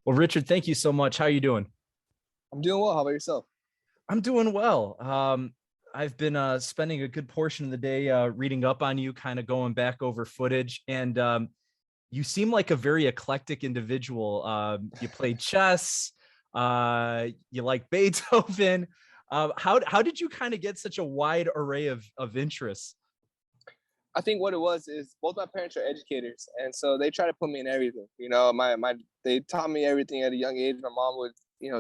Well, Richard, thank you so much. How are you doing? I'm doing well. How about yourself? I'm doing well. I've been spending a good portion of the day reading up on you, kind of going back over footage, and you seem like a very eclectic individual. You play chess, you like Beethoven. How did you kind of get such a wide array of interests? I think what it was is both my parents are educators, and so they try to put me in everything. My they taught me everything at a young age. My mom would,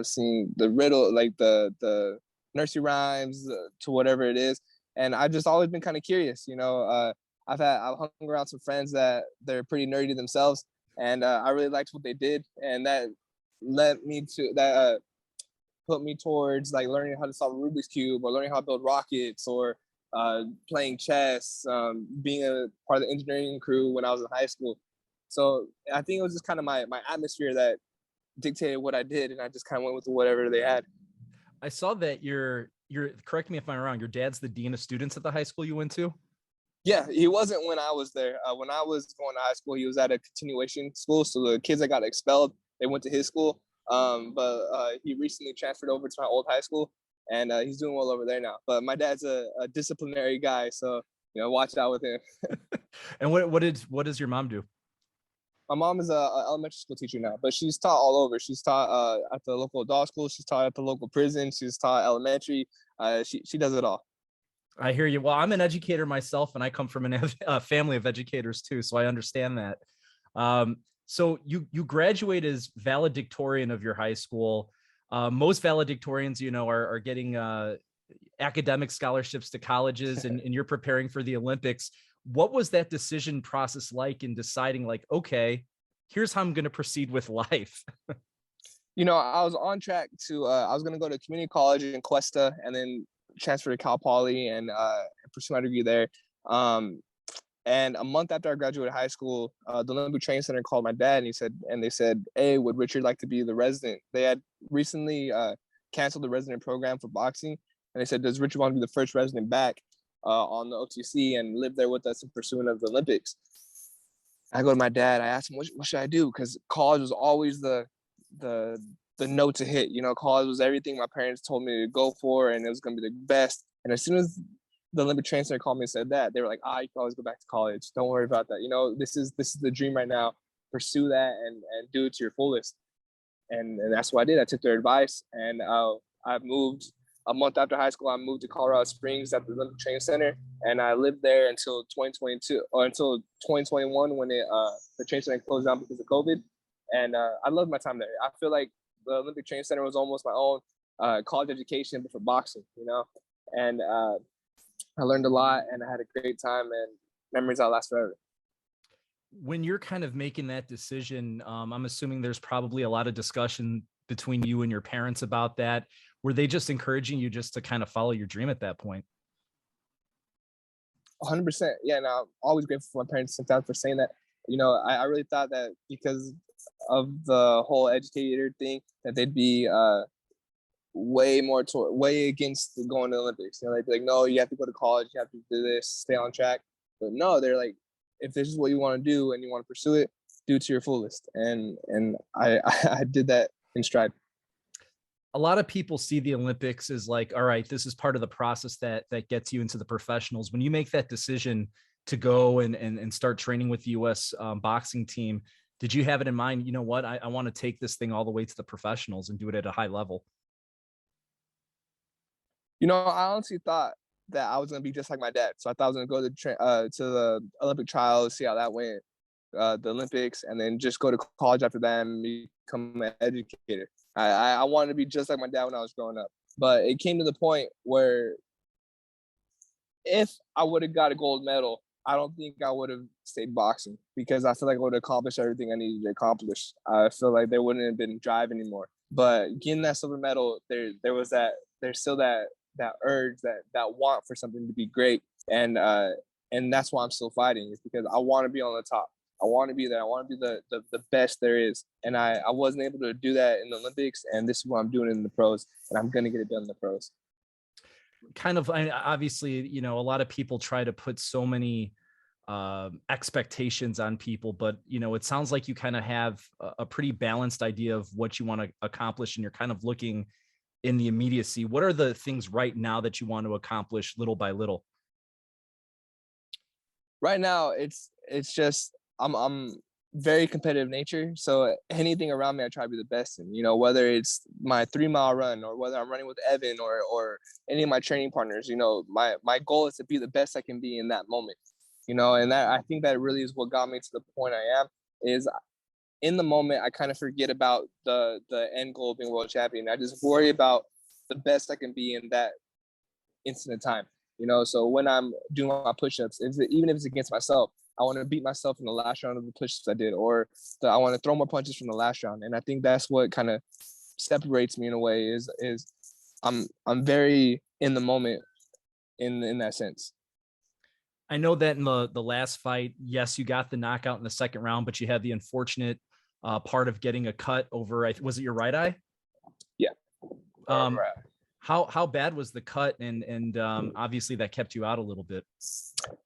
sing the riddle, like the nursery rhymes to whatever it is, and I've just always been kind of curious. I've hung around some friends that they're pretty nerdy themselves, and I really liked what they did, and that led me to that put me towards like learning how to solve a Rubik's cube or learning how to build rockets or playing chess, being a part of the engineering crew when I was in high school. So I think it was just kind of my atmosphere that dictated what I did, and I just kind of went with whatever they had. I saw that you're correct me if I'm wrong. Your dad's the dean of students at the high school you went to. Yeah, he wasn't when I was there. When I was going to high school, he was at a continuation school. So the kids that got expelled, they went to his school. But he recently transferred over to my old high school, and he's doing well over there now. But my dad's a disciplinary guy, so watch out with him. And what does your mom do? My mom is a elementary school teacher now, but she's taught all over. She's taught at the local adult school. She's taught at the local prison. She's taught elementary. She does it all. I hear you. Well, I'm an educator myself, and I come from a family of educators too, so I understand that. So you graduate as valedictorian of your high school. Most valedictorians, are getting academic scholarships to colleges, and you're preparing for the Olympics. What was that decision process like in deciding, like, okay, here's how I'm going to proceed with life? I was on track to. I was going to go to community college in Cuesta, and then transfer to Cal Poly and pursue my degree there. And a month after I graduated high school, the Olympic Training Center called my dad, and they said, "Hey, would Richard like to be the resident?" They had recently canceled the resident program for boxing, and they said, "Does Richard want to be the first resident back on the OTC and live there with us in pursuit of the Olympics?" I go to my dad. I asked him, "What should I do?" Because college was always the note to hit. College was everything my parents told me to go for, and it was going to be the best. And as soon as the Olympic Training Center called me and said that, they were like, you can always go back to college. Don't worry about that. This is the dream right now. Pursue that and do it to your fullest. And that's what I did. I took their advice, and I moved a month after high school. I moved to Colorado Springs at the Olympic Training Center, and I lived there until 2022 or until 2021 when the training center closed down because of COVID. And I loved my time there. I feel like the Olympic Training Center was almost my own college education, but for boxing, and I learned a lot, and I had a great time, and memories that last forever. When you're kind of making that decision, I'm assuming there's probably a lot of discussion between you and your parents about that. Were they just encouraging you just to kind of follow your dream at that point? 100%. Yeah, and I'm always grateful for my parents sometimes for saying that. I really thought that because of the whole educator thing, that they'd be way against going to the Olympics. They'd be like, no, you have to go to college, you have to do this, stay on track. But no, they're like, if this is what you want to do and you want to pursue it, do it to your fullest. And I I did that in stride. A lot of people see the Olympics as like, all right, this is part of the process that gets you into the professionals. When you make that decision to go and start training with the U.S. Boxing team, did you have it in mind? You know what? I want to take this thing all the way to the professionals and do it at a high level. I honestly thought that I was going to be just like my dad. So I thought I was going to go to the Olympic trials, see how that went, the Olympics, and then just go to college after that and become an educator. I wanted to be just like my dad when I was growing up. But it came to the point where if I would have got a gold medal, I don't think I would have stayed boxing because I feel like I would have accomplished everything I needed to accomplish. I feel like there wouldn't have been drive anymore. But getting that silver medal, there's still that urge, that want for something to be great, and that's why I'm still fighting. Is because I want to be on the top. I want to be there. I want to be the best there is, and I wasn't able to do that in the Olympics, and this is what I'm doing in the pros, and I'm gonna get it done in the pros. Kind of, obviously, a lot of people try to put so many expectations on people, but it sounds like you kind of have a pretty balanced idea of what you want to accomplish, and you're kind of looking in the immediacy. What are the things right now that you want to accomplish little by little? Right now, it's just I'm very competitive nature. So anything around me, I try to be the best in. Whether it's my 3 mile run or whether I'm running with Evan or any of my training partners. My goal is to be the best I can be in that moment. And that I think that really is what got me to the point I am. Is in the moment I kind of forget about the end goal of being world champion. I just worry about the best I can be in that instant of time. So when I'm doing my push-ups, even if it's against myself, I want to beat myself in the last round of the push-ups I did, or I want to throw more punches from the last round. And I think that's what kind of separates me in a way. Is I'm very in the moment in that sense. I know that in the last fight, yes, you got the knockout in the second round, but you had the unfortunate part of getting a cut over. Was it your right eye? Yeah. Right. How bad was the cut? And obviously that kept you out a little bit.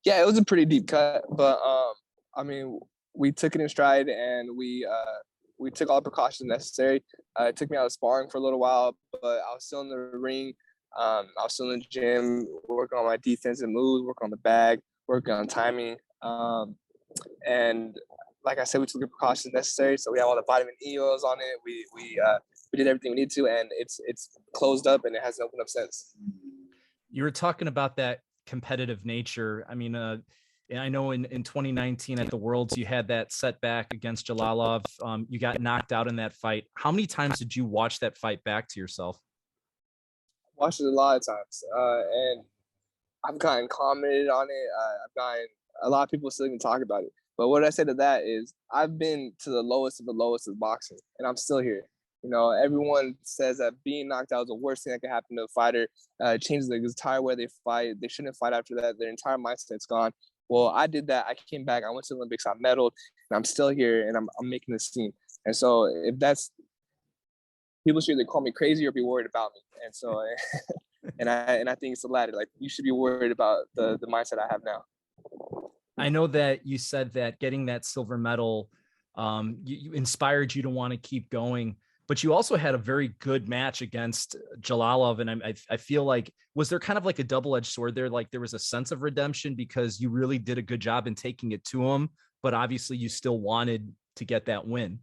Yeah, it was a pretty deep cut, but I mean, we took it in stride, and we took all the precautions necessary. It took me out of sparring for a little while, but I was still in the ring. I was still in the gym, working on my defensive moves, working on the bag, working on timing. And like I said, we took the precautions necessary. So we have all the vitamin E oils on it. We did everything we need to, and it's closed up, and it hasn't opened up since. You were talking about that competitive nature. I mean, I know in 2019 at the Worlds, you had that setback against Jalalov. You got knocked out in that fight. How many times did you watch that fight back to yourself? I watched it a lot of times, and I've gotten commented on it. I've gotten a lot of people still even talk about it. But what I say to that is I've been to the lowest of boxing, and I'm still here. Everyone says that being knocked out is the worst thing that can happen to a fighter. Changes the entire way they fight. They shouldn't fight after that. Their entire mindset's gone. Well, I did that. I came back. I went to the Olympics. I medaled, and I'm still here, and I'm making this team. And so if that's people should either call me crazy or be worried about me. And so, and I think it's the latter. Like, you should be worried about the mindset I have now. I know that you said that getting that silver medal you inspired you to want to keep going, but you also had a very good match against Jalalov. And I feel like, was there kind of like a double-edged sword there? Like there was a sense of redemption because you really did a good job in taking it to him, but obviously you still wanted to get that win.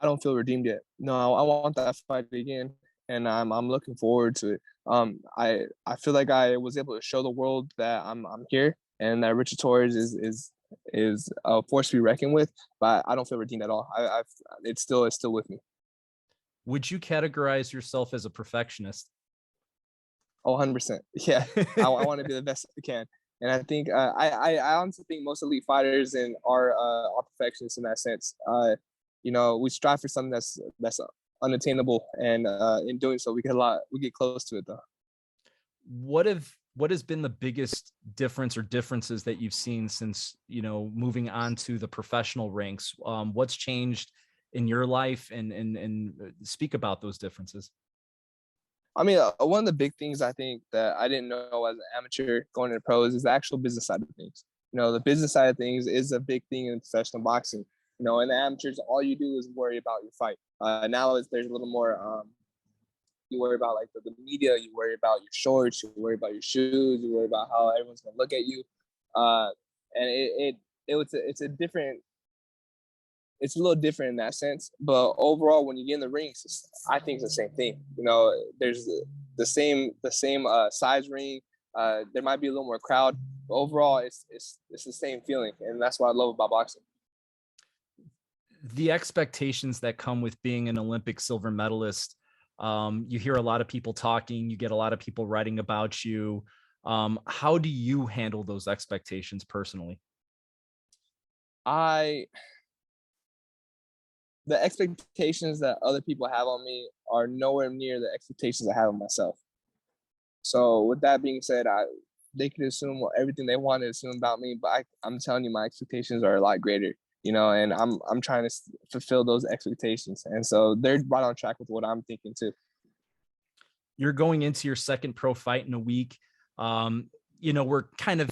I don't feel redeemed yet. No, I want that fight again, and I'm looking forward to it. I feel like I was able to show the world that I'm here, and that Richard Torrez is a force to be reckoned with. But I don't feel redeemed at all. It's still with me. Would you categorize yourself as a perfectionist? Oh, 100%. Yeah, I want to be the best I can. And I think I honestly think most elite fighters are perfectionists in that sense. We strive for something that's unattainable, and in doing so, we get close to it though. What has been the biggest difference or differences that you've seen since moving on to the professional ranks? What's changed in your life, and speak about those differences? I mean, one of the big things I think that I didn't know as an amateur going into pros is the actual business side of things. The business side of things is a big thing in professional boxing. In the amateurs, all you do is worry about your fight. Now there's a little more. You worry about like the media. You worry about your shorts. You worry about your shoes. You worry about how everyone's gonna look at you. And it's a different. It's a little different in that sense, but overall, when you get in the rings, I think it's the same thing. There's the same size ring. There might be a little more crowd, but overall, it's the same feeling, and that's what I love about boxing. The expectations that come with being an Olympic silver medalist, you hear a lot of people talking, you get a lot of people writing about you. How do you handle those expectations personally? The expectations that other people have on me are nowhere near the expectations I have on myself. So with that being said, they can assume everything they want to assume about me, but I'm telling you, my expectations are a lot greater, and I'm trying to fulfill those expectations. And so they're right on track with what I'm thinking too. You're going into your second pro fight in a week. We're kind of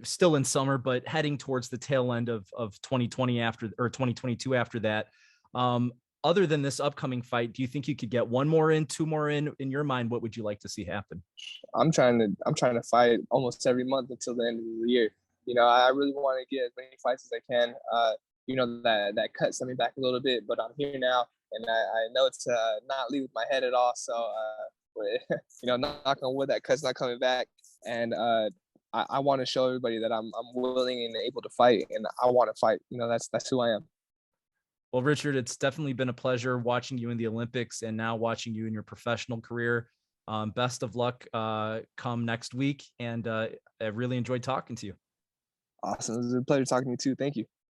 still in summer, but heading towards the tail end of 2020 after, or 2022 after that. Other than this upcoming fight, do you think you could get one more in, two more in your mind? What would you like to see happen? I'm trying to fight almost every month until the end of the year. I really want to get as many fights as I can. That cut set me back a little bit, but I'm here now, and I know it's not leave with my head at all. So, knock on wood, that cut's not coming back, and I want to show everybody that I'm willing and able to fight, and I want to fight. That's who I am. Well, Richard, it's definitely been a pleasure watching you in the Olympics and now watching you in your professional career. Best of luck come next week, and I really enjoyed talking to you. Awesome. It was a pleasure talking to you too. Thank you.